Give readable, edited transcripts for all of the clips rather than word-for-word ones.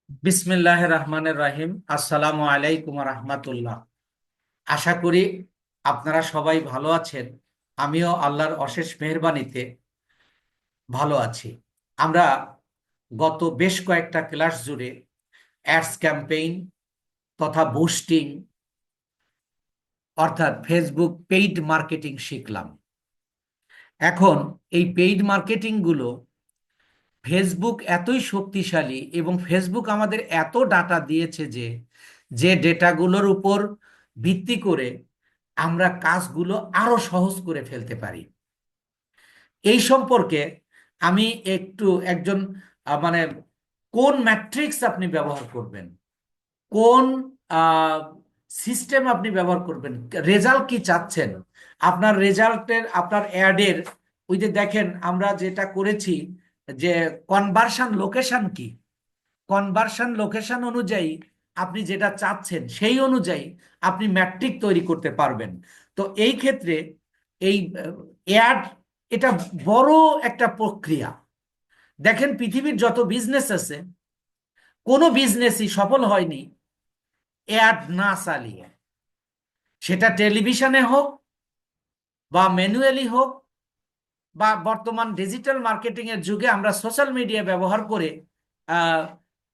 বিসমিল্লাহ রহমানের রাহিম। আসসালামু আলাইকুম রহমাতুল্লাহ। আশা করি আপনারা সবাই ভালো আছেন। আমিও আল্লাহর অশেষ মেহেরবানিতে ভালো আছি। আমরা গত বেশ কয়েকটা ক্লাস জুড়ে অ্যাডস ক্যাম্পেইন তথা বুস্টিং অর্থাৎ ফেসবুক পেইড মার্কেটিং শিখলাম। এখন এই পেইড মার্কেটিং গুলো ফেসবুক এতই শক্তিশালী এবং ফেসবুক আমাদের এত ডাটা দিয়েছে যে যে ডেটাগুলোর উপর ভিত্তি করে আমরা কাজগুলো আরো সহজ করে ফেলতে পারি। এই সম্পর্কে আমি একটু একজন মানে কোন ম্যাট্রিক্স আপনি ব্যবহার করবেন, কোন সিস্টেম আপনি ব্যবহার করবেন, রেজাল্ট কি চাচ্ছেন, আপনার রেজাল্টের আপনার অ্যাডের ওই যে দেখেন আমরা যেটা করেছি যে কনভার্সন লোকেশন কি, কনভার্সন লোকেশন অনুযায়ী আপনি যেটা চাচ্ছেন সেই অনুযায়ী আপনি ম্যাট্রিক তৈরি করতে পারবেন। তো এই ক্ষেত্রে এই অ্যাড এটা বড় একটা প্রক্রিয়া। দেখেন পৃথিবীর যত বিজনেস আছে কোনো বিজনেসই সফল হয়নি অ্যাড না চালিয়ে, সেটা টেলিভিশনে হোক বা ম্যানুয়ালি হোক বা বর্তমান ডিজিটাল মার্কেটিং এর যুগে আমরা সোশ্যাল মিডিয়া ব্যবহার করে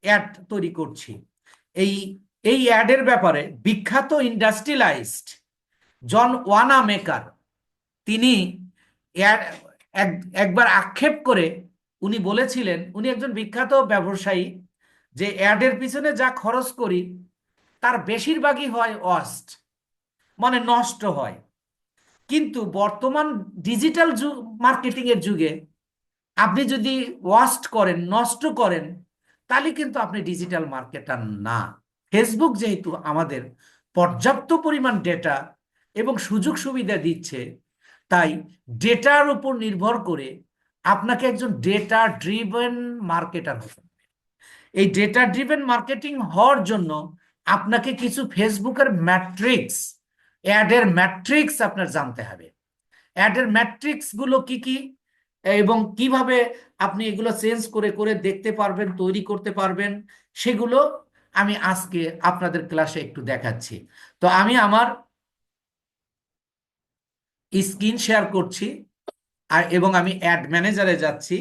অ্যাড তৈরি করছি। এই এই অ্যাডের ব্যাপারে বিখ্যাত ইন্ডাস্ট্রিয়ালাইজড জন ওয়ানা মেকার তিনি অ্যাড- একবার আক্ষেপ করে উনি বলেছিলেন, উনি একজন বিখ্যাত ব্যবসায়ী, যে অ্যাডের পিছনে যা খরচ করি তার বেশিরভাগই হয় ওয়াস্ট, মানে নষ্ট হয়। কিন্তু বর্তমান ডিজিটাল মার্কেটিং এর যুগে আপনি যদি ওয়াস্ট করেন, নষ্ট করেন, তাহলে কিন্তু আপনি ডিজিটাল মার্কেটার না। ফেসবুক যেহেতু আমাদের পর্যাপ্ত পরিমাণ ডেটা এবং সুযোগ সুবিধা দিচ্ছে, তাই ডেটার উপর নির্ভর করে আপনাকে একজন ডেটা ড্রিভেন মার্কেটার হতে হবে। এই ডেটা ড্রিভেন মার্কেটিং হওয়ার জন্য আপনাকে কিছু ফেসবুকের ম্যাট্রিক্স, অ্যাডের ম্যাট্রিক্স আপনার জানতে হবে। অ্যাডের ম্যাট্রিক্স গুলো কি কি এবং কিভাবে আপনি এগুলো চেঞ্জ করে করে দেখতে পারবেন, তৈরি করতে পারবেন, সেগুলো আমি আজকে আপনাদের ক্লাসে একটু দেখাচ্ছি। তো আমি আমার স্ক্রিন শেয়ার করছি আর এবং আমি অ্যাড ম্যানেজারে যাচ্ছি।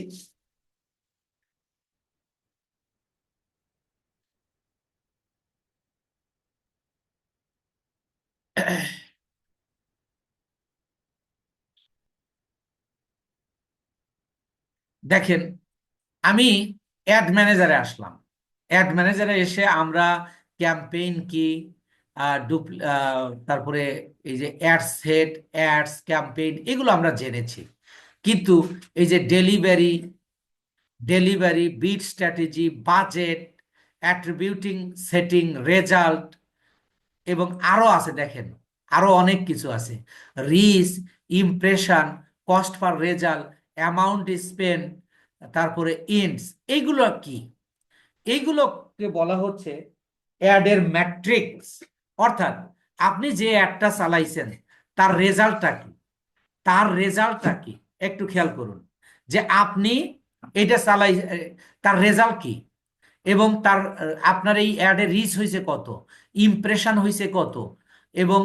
দেখেন আমি অ্যাড ম্যানেজারে আসলাম। অ্যাড ম্যানেজারে এসে আমরা ক্যাম্পেইন কি, তারপরে এই যে অ্যাড সেট, অ্যাডস ক্যাম্পেইন, এগুলো আমরা জেনেছি। কিন্তু এই যে delivery, bid strategy, budget, attributing, setting, result এবং আরো আছে, দেখেন আরো অনেক কিছু আছে। Reach, impression, cost per result, amount spend, তারপরে ইন্ডস, এইগুলো কি? এইগুলোকে বলা হচ্ছে অ্যাডের ম্যাট্রিক্স। অর্থাৎ আপনি যে অ্যাডটা চালাইছেন তার রেজাল্টটা কি, তার রেজাল্টটা কি একটু খেয়াল করুন। যে আপনি এটা চালাই, তার রেজাল্ট কি, এবং তার আপনার এই অ্যাডের রিচ হয়েছে কত, ইমপ্রেশন হয়েছে কত, এবং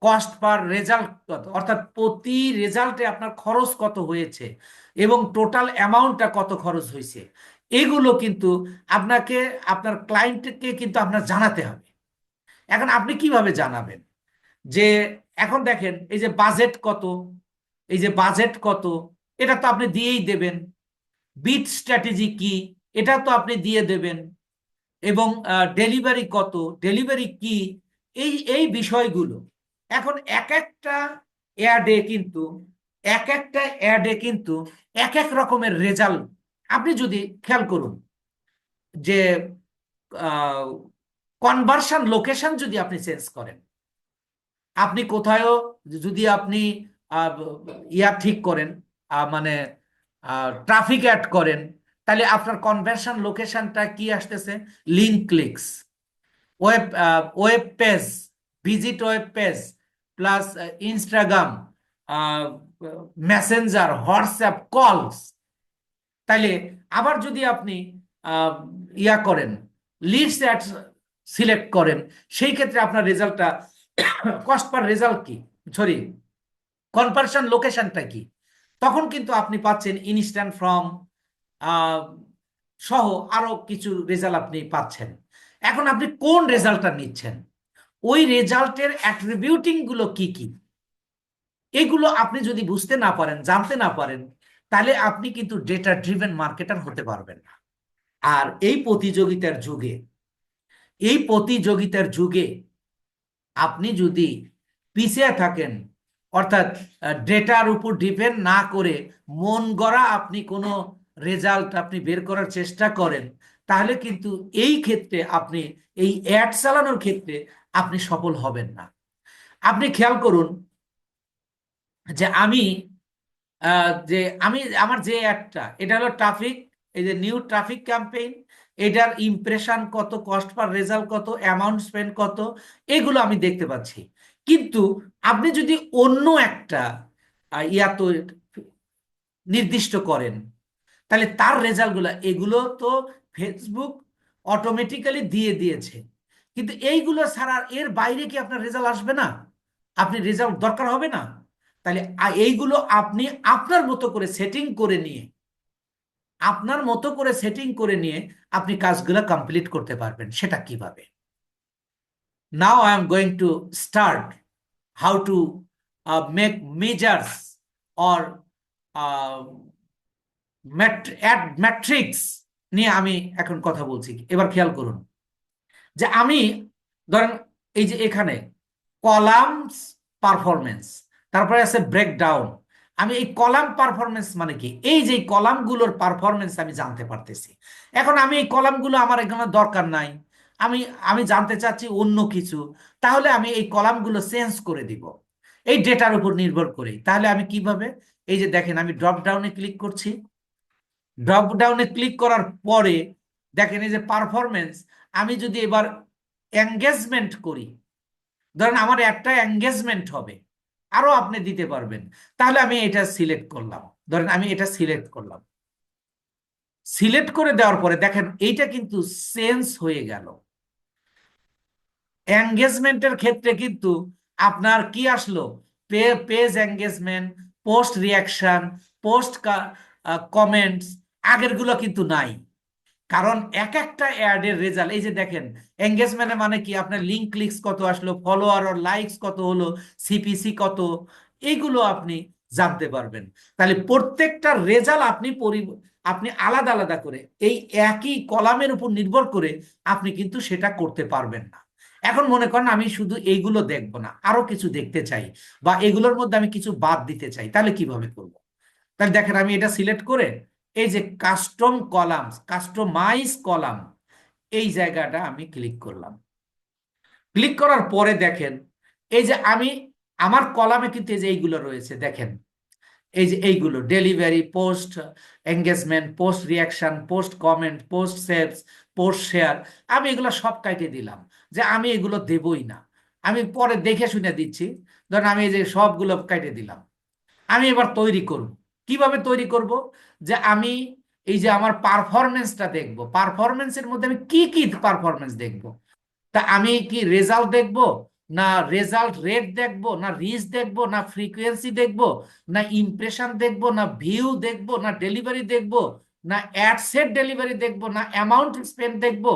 কস্ট পার রেজাল্ট কত, অর্থাৎ প্রতি রেজাল্টে আপনার খরচ কত হয়েছে এবং টোটাল অ্যামাউন্টটা কত খরচ হয়েছে, এগুলো কিন্তু আপনাকে, আপনার ক্লায়েন্টকে কিন্তু আপনার জানাতে হবে। এখন আপনি কিভাবে জানাবেন? যে এখন দেখেন এই যে বাজেট কত, এই যে বাজেট কত, এটা তো আপনি দিয়েই দেবেন। বিট স্ট্র্যাটেজি কি, এটা তো আপনি দিয়ে দেবেন। এবং ডেলিভারি কত, ডেলিভারি কি, এই এই বিষয়গুলো এখন এক একটা অ্যাডে কিন্তু এক এক রকমের রেজাল্ট। আপনি যদি খেয়াল করুন যে কনভার্সন লোকেশন যদি আপনি চেঞ্জ করেন, আপনি কোথায়ও যদি আপনি আহ, ইয়া ঠিক করেন, মানে ট্রাফিক অ্যাড করেন, তাহলে আপনার কনভার্সন লোকেশনটা কি আসতেছে? Link clicks, web web page, visit web page, plus Instagram, Messenger, WhatsApp কলস, তাইলে আবার যদি আপনি আহ, ইয়া করেন, লিডস অ্যাড সিলেক্ট করেন, সেই ক্ষেত্রে আপনার রেজাল্টটা কস্ট পার রেজাল্ট কি, সরি, কনভার্সন লোকেশনটা কি, তখন কিন্তু আপনি পাচ্ছেন ইনস্ট্যান্ট ফ্রম সহ আরো কিছু রেজাল্ট আপনি পাচ্ছেন। এখন আপনি কোন রেজাল্টটা নিচ্ছেন, ওই রেজাল্টের অ্যাট্রিবিউটিং গুলো কি কি, এগুলো আপনি যদি বুঝতে না পারেন, জানতে না পারেন, তাহলে আপনি কিন্তু ডেটা ড্রিভেন মার্কেটার হতে পারবেন না। আর এই প্রতিযোগিতার যুগে আপনি যদি পিছিয়ে থাকেন, অর্থাৎ ডেটার উপর ডিপেন্ড না করে মন গড়া আপনি কোনো রেজাল্ট আপনি বের করার চেষ্টা করেন, তাহলে কিন্তু এই ক্ষেত্রে আপনি এই অ্যাড চালানোর ক্ষেত্রে আপনি সফল হবেন না। আপনি খেয়াল করুন যে যে আমি আমার যে অ্যাডটা, এটা হলো ট্রাফিক, এই যে নিউ ট্রাফিক ক্যাম্পেইন, এটার ইমপ্রেশন কত, কস্ট পার রেজাল্ট কত, অ্যামাউন্ট স্পেন্ড কত, এগুলো আমি দেখতে পাচ্ছি। কিন্তু আপনি যদি অন্য একটা ইয়া তো নির্দিষ্ট করেন, তাহলে তার রেজাল্টগুলো, এগুলো তো ফেসবুক অটোমেটিক্যালি দিয়ে দিয়েছে, কিন্তু এইগুলো ছাড়া এর বাইরে কি আপনার রেজাল্ট আসবে না? আপনি রেজাল্ট দরকার হবে না? তাহলে এইগুলো আপনি আপনার মতো করে সেটিং করে নিয়ে আপনি কাজগুলো কমপ্লিট করতে পারবেন। সেটা কিভাবে? Now I am going to start how to make measures or matrix নিয়ে আমি এখন কথা বলছি। এবার খেয়াল করুন যে আমি, ধরেন, এই যে এখানে কলামস পারফরমেন্স, তারপরে আছে ব্রেকডাউন। আমি এই কলাম পারফরমেন্স মানে কি, এই যে কলামগুলোর পারফরমেন্স আমি জানতে পারতেছি। এখন আমি এই কলামগুলো আমার এখানে দরকার নাই, আমি আমি জানতে চাচ্ছি অন্য কিছু, তাহলে আমি এই কলামগুলো চেঞ্জ করে দিব এই ডেটার উপর নির্ভর করে। তাহলে আমি কিভাবে, এই যে দেখেন আমি ড্রপ ডাউনে ক্লিক করছি, ড্রপ ডাউনে ক্লিক করার পরে দেখেন এই যে পারফরমেন্স, আমি যদি এবার এঙ্গেজমেন্ট করি, ধরেন আমার একটা এঙ্গেজমেন্ট হবে, আরো আপনি দিতে পারবেন, তাহলে আমি এটা সিলেক্ট করলাম, ধরেন আমি এটা সিলেক্ট করলাম, সিলেক্ট করে দেওয়ার পরে দেখেন এইটা কিন্তু চেঞ্জ হয়ে গেল। এঙ্গেজমেন্টের ক্ষেত্রে কিন্তু আপনার কি আসলো, page engagement, post reaction, post comments, আগেরগুলো কিন্তু নাই। কারণ এক একটা অ্যাডের রেজাল্ট, এই যে দেখেন এঙ্গেজমেন্টের মানে কি, আপনার লিঙ্ক ক্লিকস কত আসলো, ফলোয়ার আর লাইকস কত হলো, সিপিসি কত, এইগুলো আপনি জানতে পারবেন। তাহলে প্রত্যেকটা রেজাল্ট আপনি আলাদা আলাদা করে এই একই কলামের উপর নির্ভর করে আপনি কিন্তু সেটা করতে পারবেন না। এখন মনে করেন আমি শুধু এইগুলো দেখবো না, আরো কিছু দেখতে চাই, বা এগুলোর মধ্যে আমি কিছু বাদ দিতে চাই, তাহলে কিভাবে করব? তাহলে দেখেন আমি এটা সিলেক্ট করে এই যে কাস্টম কলামস, কাস্টমাইজ কলাম, এই জায়গাটা আমি ক্লিক করলাম। ক্লিক করার পরে দেখেন এই যে আমার কলামে কিন্তু এই যে এইগুলো রয়েছে, দেখেন এই যে এইগুলো delivery, post engagement, post reaction, post comment, post saves, post share, আমি এগুলো সব কাটিয়ে দিলাম যে আমি এগুলো দেবই না, আমি পরে দেখে শুনে দিচ্ছি। ধরেন আমি এই যে সবগুলো কাটিয়ে দিলাম। আমি এবার তৈরি করব, কিভাবে তৈরি করব, যে আমি এই যে আমার পারফরমেন্সটা দেখব, পারফরমেন্সের মধ্যে আমি কি কি পারফরমেন্স দেখব। তা আমি কি রেজাল্ট দেখব, না রেজাল্ট রেট দেখব, না রিচ দেখব, না ফ্রিকোয়েন্সি দেখব, না ইমপ্রেশন দেখব, না ভিউ দেখব, না ডেলিভারি দেখব, না অ্যাড সেট ডেলিভারি দেখব, না অ্যামাউন্ট স্পেন্ড দেখব,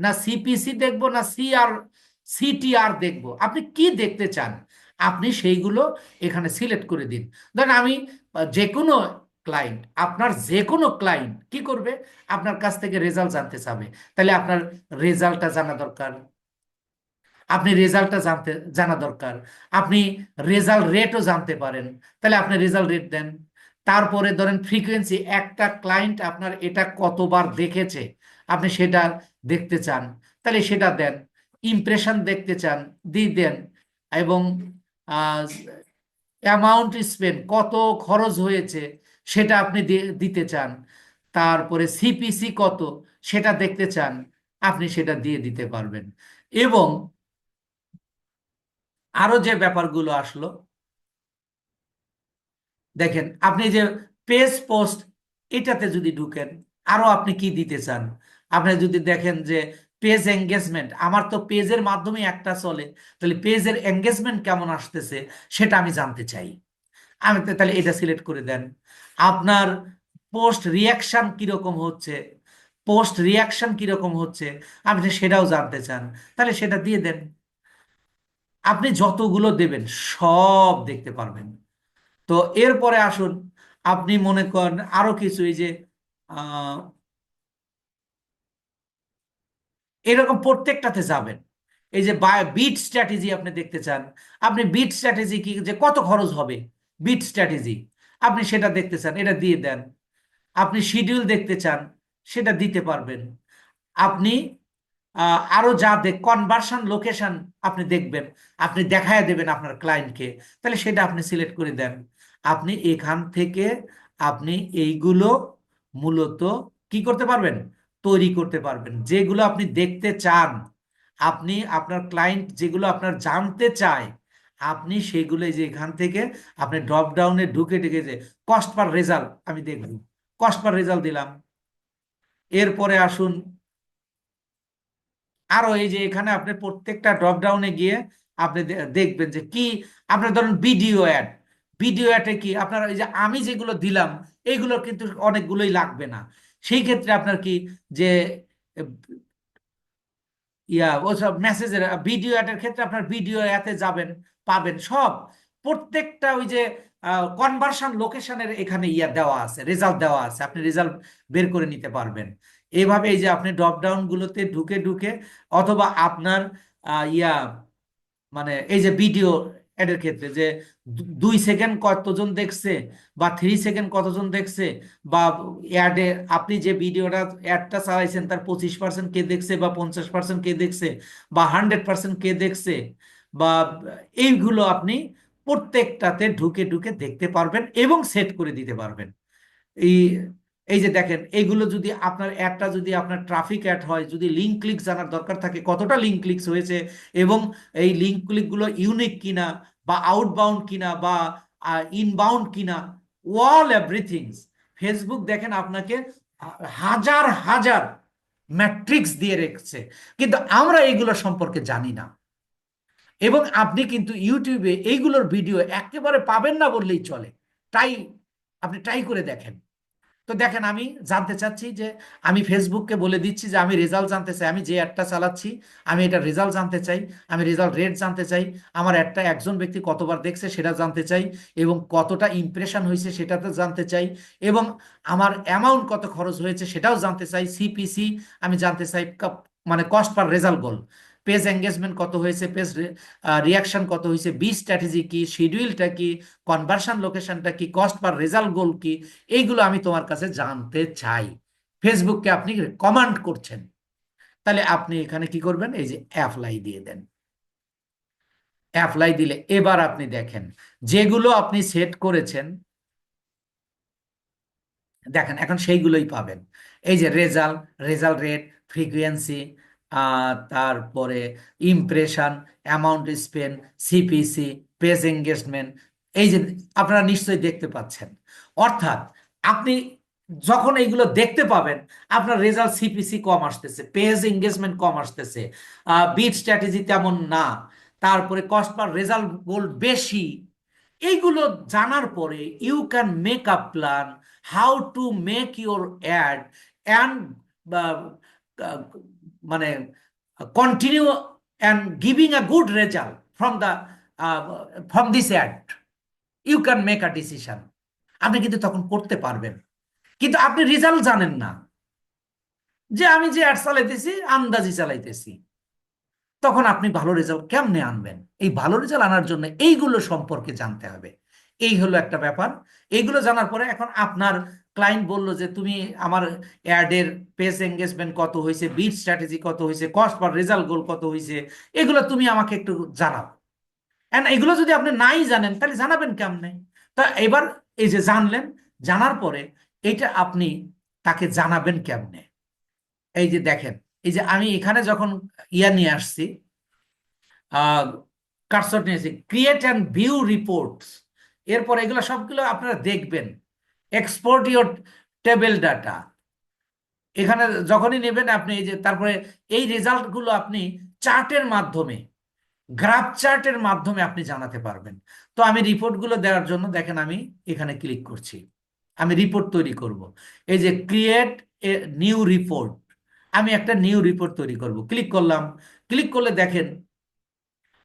না সিপিসি দেখব, না সিটিআর দেখব, আপনি কি দেখতে চান আপনি সেইগুলো এখানে সিলেক্ট করে দিন। ধরেন আমি যে কোনো যে কোনো ক্লায়েন্ট কি করবে, আপনার কাছ থেকে রেজাল্ট জানতে চাবে, তাহলে আপনার রেজাল্টটা জানা দরকার, আপনি রেজাল্টটা জানা দরকার, আপনি রেজাল্ট রেটও জানতে পারেন, তাহলে আপনি রেজাল্ট রেট দেন। তারপরে ধরেন ফ্রিকোয়েন্সি, একটা ক্লায়েন্ট আপনার এটা কতবার দেখেছে আপনি সেটা দেখতে চান, তাহলে সেটা দেন। ইমপ্রেশন দেখতে চান, দেন। এবং অ্যামাউন্ট স্পেন্ড, কত খরচ হয়েছে সেটা আপনি দিতে চান। তারপরে সিপিসি কত সেটা দেখতে চান, আপনি সেটা দিয়ে দিতে পারবেন। এবং আরো যে ব্যাপারগুলো আসলো, দেখেন আপনি যে পেজ পোস্ট, এটাতে যদি ঢুকেন, আরো আপনি কি দিতে চান? আপনি যদি দেখেন যে পেজ এঙ্গেজমেন্ট, আমার তো পেজের মাধ্যমে একটা চলে, তাহলে পেজের এঙ্গেজমেন্ট কেমন আসতেছে সেটা আমি জানতে চাই। আমি তাহলে এটা সিলেক্ট করে দেন। আপনার পোস্ট রিয়াকশন কিরকম হচ্ছে, পোস্ট রিয়াকশন কিরকম হচ্ছে আপনি সেটাও জানতে চান, তাহলে সেটা দিয়ে দেন। আপনি যতগুলো দেবেন সব দেখতে পারবেন। তো এরপরে আসুন, আপনি মনে করেন আরো কিছু, এই যে আহ, এরকম প্রত্যেকটাতে যাবেন। এই যে বিট স্ট্র্যাটেজি আপনি দেখতে চান, আপনি বিট স্ট্র্যাটেজি কি, যে কত খরচ হবে বিট স্ট্র্যাটেজি, আপনি সেটা দেখতে চান, এটা দিয়ে দেন। আপনি শিডিউল দেখতে চান, সেটা দিতে পারবেন। আপনি আরো যা কনভার্সন লোকেশন আপনি দেখবেন, আপনি দেখায় দেবেন আপনার ক্লায়েন্টকে, তাহলে সেটা আপনি সিলেক্ট করে দেন। আপনি এখান থেকে আপনি এইগুলো মূলত কি করতে পারবেন, তৈরি করতে পারবেন, যেগুলো আপনি দেখতে চান। আপনি আপনার ক্লায়েন্ট যেগুলো আপনার জানতে চায়, আপনি সেগুলো এই যে এখান থেকে আপনি ড্রপ ডাউনে ঢুকে ঢুকে যে কস্ট পার রেজাল্ট আমি দেখব, কস্ট পার রেজাল্ট দিলাম। এরপরে আসুন আরো, এই যে এখানে আপনি প্রত্যেকটা ড্রপ ডাউনে গিয়ে আপনি দেখবেন যে কি, আপনার ধরুন ভিডিও অ্যাড, ভিডিও অ্যাডে কি আপনার এই যে আমি যেগুলো দিলাম এইগুলোর কিন্তু অনেকগুলোই লাগবে না। সেই ক্ষেত্রে আপনার কি, যে ওসব মেসেজের ভিডিও অ্যাডের ক্ষেত্রে আপনার ভিডিও অ্যাতে যাবেন, পাবেন সব, প্রত্যেকটা ওই যে কনভার্সন লোকেশনের এখানে দেওয়া আছে, রেজাল্ট দেওয়া আছে, আপনি রেজাল্ট বের করে নিতে পারবেন। এইভাবে এই যে আপনি ড্রপ ডাউন গুলোতে ঢুকে ঢুকে, অথবা আপনার আহ, ইয়া মানে এই যে ভিডিও এডের ক্ষেত্রে যে 2 সেকেন্ড কতজন দেখছে, বা 3 সেকেন্ড কতজন দেখছে, বা অ্যাডে আপনি যে ভিডিওটা অ্যাডটা চালাইছেন তার 25% কে দেখছে, বা 50% কে দেখছে, বা 100% কে দেখছে, বা এইগুলো আপনি প্রত্যেকটাতে ঢুকে ঢুকে দেখতে পারবেন এবং সেট করে দিতে পারবেন। এই এই যে দেখেন, এইগুলো যদি আপনার অ্যাডটা যদি আপনার ট্রাফিক অ্যাড হয়, যদি লিঙ্ক ক্লিক জানার দরকার থাকে কতটা লিঙ্ক ক্লিকস হয়েছে, এবং এই লিঙ্ক ক্লিকগুলো ইউনিক কিনা, বা আউটবাউন্ড কিনা, বা ইনবাউন্ড কিনা, অল এভরিথিংস। ফেসবুক দেখেন আপনাকে হাজার হাজার ম্যাট্রিক্স দিয়ে রেখেছে, কিন্তু আমরা এইগুলো সম্পর্কে জানি না। এবং আপনি কিন্তু ইউটিউবে এইগুলোর ভিডিও একেবারে পাবেন না বললেই চলে। তাই আপনি ট্রাই করে দেখেন। তো দেখেন, আমি জানতে চাচ্ছি যে আমি ফেসবুককে বলে দিচ্ছি যে আমি রেজাল্ট জানতে চাই, আমি যে অ্যাডটা চালাচ্ছি আমি এটা রেজাল্ট জানতে চাই, আমি রেজাল্ট রেট জানতে চাই, আমার অ্যাডটা একজন ব্যক্তি কতবার দেখছে সেটা জানতে চাই, এবং কতটা ইমপ্রেশন হয়েছে সেটা তো জানতে চাই, এবং আমার অ্যামাউন্ট কত খরচ হয়েছে সেটাও জানতে চাই, সিপিসি আমি জানতে চাই, মানে কস্ট পার রেজাল্ট গোল, পেজ এঙ্গেজমেন্ট কত হয়েছে, পেজ রিয়াকশন কত হয়েছে, বি স্ট্র্যাটেজি কি, শিডিউলটা কি, কনভার্সন লোকেশনটা কি, কস্ট পার রেজাল্ট গোল কি, এইগুলো আমি তোমার কাছে জানতে চাই। ফেসবুককে আপনি কমান্ড করছেন, তাহলে আপনি এখানে কি করবেন, এই যে অ্যাপ্লাই দিয়ে দেন। অ্যাপ্লাই দিলে এবার আপনি দেখেন যেগুলো আপনি সেট করেছেন, দেখেন এখন সেইগুলোই পাবেন। এই যে রেজাল্ট, রেজাল্ট রেট, ফ্রিকুয়েন্সি, তারপরে impression, amount spend, CPC, page engagement, এই যে আপনারা নিশ্চয়ই দেখতে পাচ্ছেন। অর্থাৎ আপনি যখন এইগুলো দেখতে পাবেন, আপনার রেজাল্ট সিপিসি কম আসতেছে, পেজ এঙ্গেজমেন্ট কম আসতেছে, বিট স্ট্র্যাটেজি তেমন না, তারপরে কস্ট পার রেজাল্ট গোল বেশি, এইগুলো জানার পরে you can make a plan how to make your ad and মানে continue and giving a good result from this ad. You can make a decision, আপনি কিন্তু তখন করতে পারবেন। কিন্তু আপনি রেজাল্ট জানেন না, যে আমি যে অ্যাড চালাইতেছি আন্দাজি চালাইতেছি, তখন আপনি ভালো রেজাল্ট কেমনে আনবেন? এই ভালো রেজাল্ট আনার জন্য এইগুলো সম্পর্কে জানতে হবে। এই হলো একটা ব্যাপার। এইগুলো জানার পরে এখন আপনার ক্লায়েন্ট বলল যে তুমি আমার অ্যাডের পেজ এঙ্গেজমেন্ট কত হয়েছে, বিট স্ট্র্যাটেজি কত হয়েছে, কস্ট পার রেজাল্ট গোল কত হয়েছে, এগুলো তুমি আমাকে একটু জানাও। এন্ড এগুলো যদি আপনি নাই জানেন তাহলে জানাবেন কেমনে? তা এবার এই যে জানলেন, জানার পরে এইটা আপনি তাকে জানাবেন কেমনে? এই যে দেখেন, এই যে আমি এখানে যখন নিয়ে আসছি, কার্সর নিয়েছি, ক্রিয়েট অ্যান্ড ভিউ রিপোর্টস, এরপর এগুলো সবগুলো আপনারা দেখবেন। Export your table data. এখানে যখনই নেবেন আপনি এই যে তারপরে এই রেজাল্টগুলো আপনি চার্টের মাধ্যমে, গ্রাফ চার্টের মাধ্যমে আপনি জানাতে পারবেন। তো আমি রিপোর্টগুলো দেওয়ার জন্য দেখেন আমি এখানে ক্লিক করছি, আমি রিপোর্ট তৈরি করব। এই যে ক্রিয়েট এ নিউ রিপোর্ট, আমি একটা নিউ রিপোর্ট তৈরি করব, ক্লিক করলাম। ক্লিক করলে দেখেন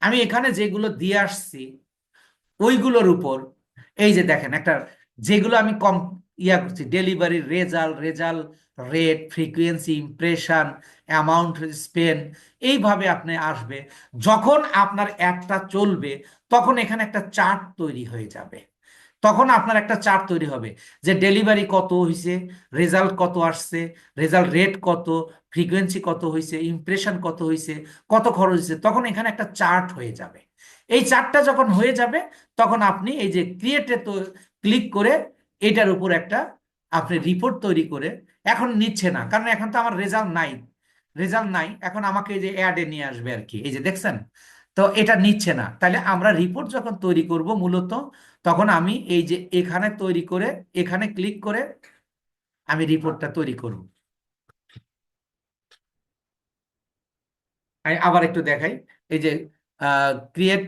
আমি এখানে যেগুলো দিয়ে আসছি ওইগুলোর উপর এই যে দেখেন একটা, যেগুলো আমি কম করছি, delivery result, rate, frequency, impression, amount spend, এইভাবে আপনি আসবে। যখন আপনার অ্যাডটা চলবে তখন এখানে একটা চার্ট তৈরি হয়ে যাবে। তখন আপনার একটা চার্ট তৈরি হবে যে ডেলিভারি কত হয়েছে, রেজাল্ট কত আসছে, রেজাল্ট রেট কত, ফ্রিকোয়েন্সি কত হয়েছে, ইমপ্রেশন কত হয়েছে, কত খরচ হয়েছে, তখন এখানে একটা চার্ট হয়ে যাবে। এই চার্টটা যখন হয়ে যাবে তখন আপনি এই যে ক্রিয়েটে তো ক্লিক করে এটার উপর একটা আপনি রিপোর্ট তৈরি করে, এখন নিচ্ছে না কারণ এখন তো আমার রেজাল্ট নাই, এখন আমাকে এই যে অ্যাডে নিয়ে আসবে আর কি, এই যে দেখছেন। তো এটা নিচ্ছে না, তাহলে আমরা রিপোর্ট যখন তৈরি করব মূলত তখন আমি এই যে এখানে তৈরি করে এখানে ক্লিক করে আমি রিপোর্টটা তৈরি করব। আমি আবার একটু দেখাই, এই যে ক্রিয়েট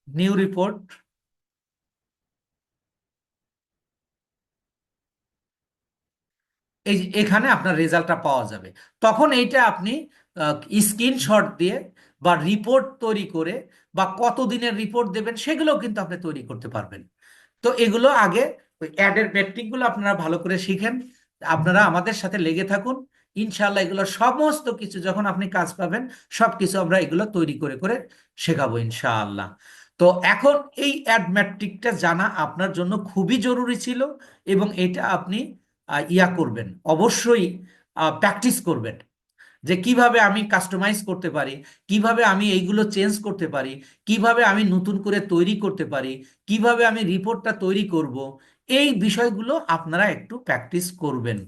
নিউ রিপোর্ট, এই যে এখানে আপনার রেজাল্টটা পাওয়া যাবে। তখন এইটা আপনি স্ক্রিনশট দিয়ে বা রিপোর্ট তৈরি করে বা কত দিনের রিপোর্ট দেবেন সেগুলোও কিন্তু আপনি তৈরি করতে পারবেন। তো এগুলো আগে ওই অ্যাডের মেট্রিকগুলো আপনারা ভালো করে শিখেন, আপনারা আমাদের সাথে লেগে থাকুন। ইনশাল্লাহ এগুলো সমস্ত কিছু যখন আপনি কাজ পাবেন সব কিছু আমরা এগুলো তৈরি করে করে শেখাবো ইনশাআল্লাহ। তো এখন এই অ্যাড ম্যাট্রিকটা জানা আপনার জন্য খুবই জরুরি ছিল, এবং এটা আপনি করবেন অবশ্যই, প্র্যাকটিস করবেন যে কিভাবে আমি কাস্টমাইজ করতে পারি, কিভাবে আমি এইগুলো চেঞ্জ করতে পারি, কিভাবে আমি নতুন করে তৈরি করতে পারি, কিভাবে আমি রিপোর্টটা তৈরি করব। এই বিষয়গুলো আপনারা একটু প্র্যাকটিস করবেন।